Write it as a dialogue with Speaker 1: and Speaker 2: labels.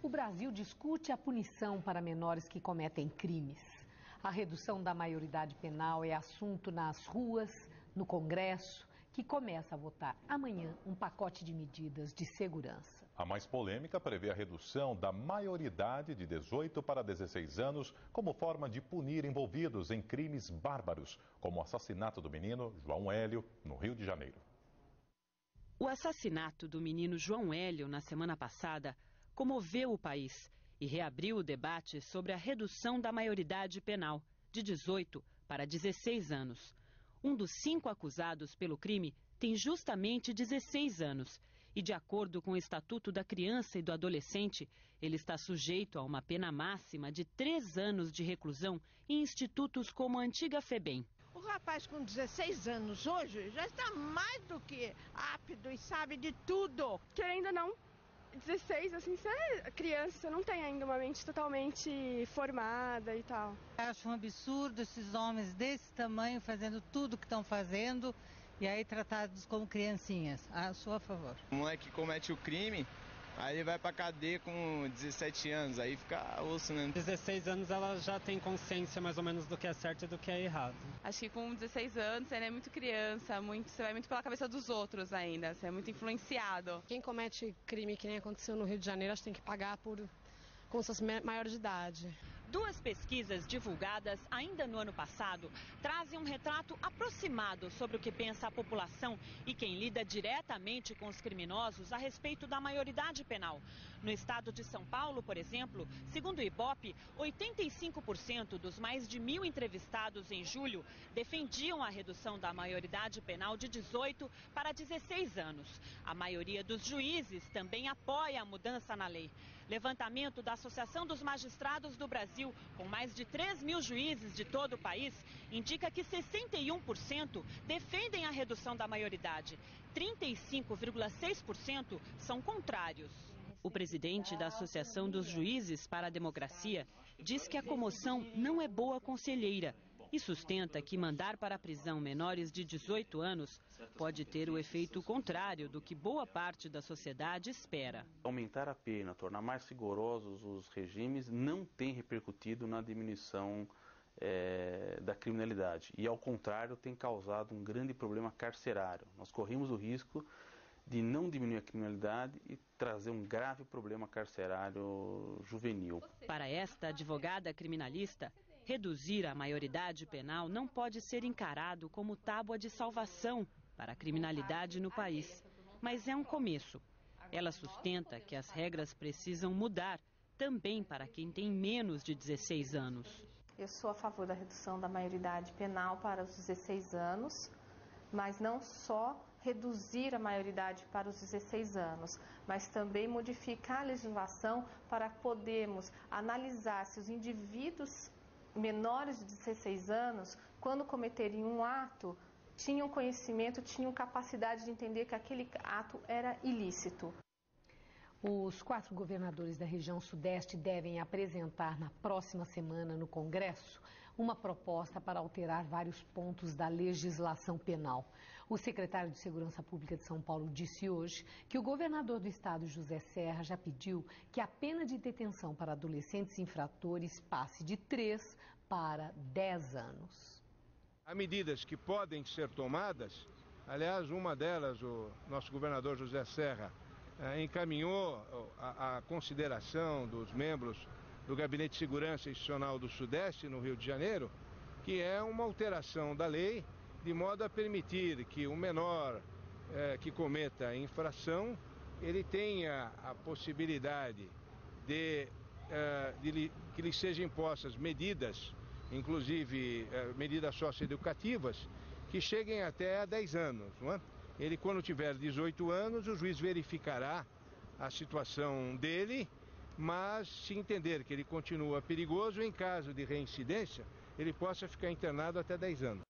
Speaker 1: O Brasil discute a punição para menores que cometem crimes. A redução da maioridade penal é assunto nas ruas, no Congresso, que começa a votar amanhã um pacote de medidas de segurança.
Speaker 2: A mais polêmica prevê a redução da maioridade de 18 para 16 anos como forma de punir envolvidos em crimes bárbaros, como o assassinato do menino João Hélio, no Rio de Janeiro.
Speaker 3: O assassinato do menino João Hélio na semana passada comoveu o país e reabriu o debate sobre a redução da maioridade penal, de 18 para 16 anos. Um dos 5 acusados pelo crime tem justamente 16 anos e, de acordo com o Estatuto da Criança e do Adolescente, ele está sujeito a uma pena máxima de 3 anos de reclusão em institutos como a antiga FEBEM.
Speaker 4: O rapaz com 16 anos hoje já está mais do que apto e sabe de tudo.
Speaker 5: Querendo ou não, 16, assim, você é criança, você não tem ainda uma mente totalmente formada e tal.
Speaker 6: Acho um absurdo esses homens desse tamanho fazendo tudo que estão fazendo e aí tratados como criancinhas. Sou a favor.
Speaker 7: O moleque comete o crime, aí ele vai pra cadeia com 17 anos, aí fica osso, né?
Speaker 8: 16 anos ela já tem consciência mais ou menos do que é certo e do que é errado.
Speaker 9: Acho que com 16 anos você é muito criança, você vai muito pela cabeça dos outros ainda, você é muito influenciado.
Speaker 10: Quem comete crime que nem aconteceu no Rio de Janeiro, acho que tem que pagar como se fosse maior de idade.
Speaker 3: 2 pesquisas divulgadas ainda no ano passado trazem um retrato aproximado sobre o que pensa a população e quem lida diretamente com os criminosos a respeito da maioridade penal. No estado de São Paulo, por exemplo, segundo o Ibope, 85% dos mais de 1.000 entrevistados em julho defendiam a redução da maioridade penal de 18 para 16 anos. A maioria dos juízes também apoia a mudança na lei. Levantamento da Associação dos Magistrados do Brasil, com mais de 3.000 juízes de todo o país, indica que 61% defendem a redução da maioridade. 35,6% são contrários. O presidente da Associação dos Juízes para a Democracia diz que a comoção não é boa conselheira e sustenta que mandar para a prisão menores de 18 anos pode ter o efeito contrário do que boa parte da sociedade espera.
Speaker 11: Aumentar a pena, tornar mais rigorosos os regimes não tem repercutido na diminuição da criminalidade e, ao contrário, tem causado um grande problema carcerário. Nós corremos o risco de não diminuir a criminalidade e trazer um grave problema carcerário juvenil.
Speaker 3: Para esta advogada criminalista, reduzir a maioridade penal não pode ser encarado como tábua de salvação para a criminalidade no país, mas é um começo. Ela sustenta que as regras precisam mudar também para quem tem menos de 16 anos.
Speaker 12: Eu sou a favor da redução da maioridade penal para os 16 anos, mas não só reduzir a maioridade para os 16 anos, mas também modificar a legislação para podermos analisar se os indivíduos menores de 16 anos, quando cometerem um ato, tinham conhecimento, tinham capacidade de entender que aquele ato era ilícito.
Speaker 1: Os 4 governadores da região sudeste devem apresentar na próxima semana no Congresso uma proposta para alterar vários pontos da legislação penal. O secretário de Segurança Pública de São Paulo disse hoje que o governador do estado, José Serra, já pediu que a pena de detenção para adolescentes infratores passe de 3 para 10 anos.
Speaker 13: Há medidas que podem ser tomadas, aliás, uma delas o nosso governador José Serra encaminhou a consideração dos membros do Gabinete de Segurança Institucional do Sudeste, no Rio de Janeiro, que é uma alteração da lei de modo a permitir que o menor que cometa infração, ele tenha a possibilidade de que lhe sejam impostas medidas, inclusive medidas socioeducativas, que cheguem até a 10 anos, não é? Ele, quando tiver 18 anos, o juiz verificará a situação dele, mas se entender que ele continua perigoso, em caso de reincidência, ele possa ficar internado até 10 anos.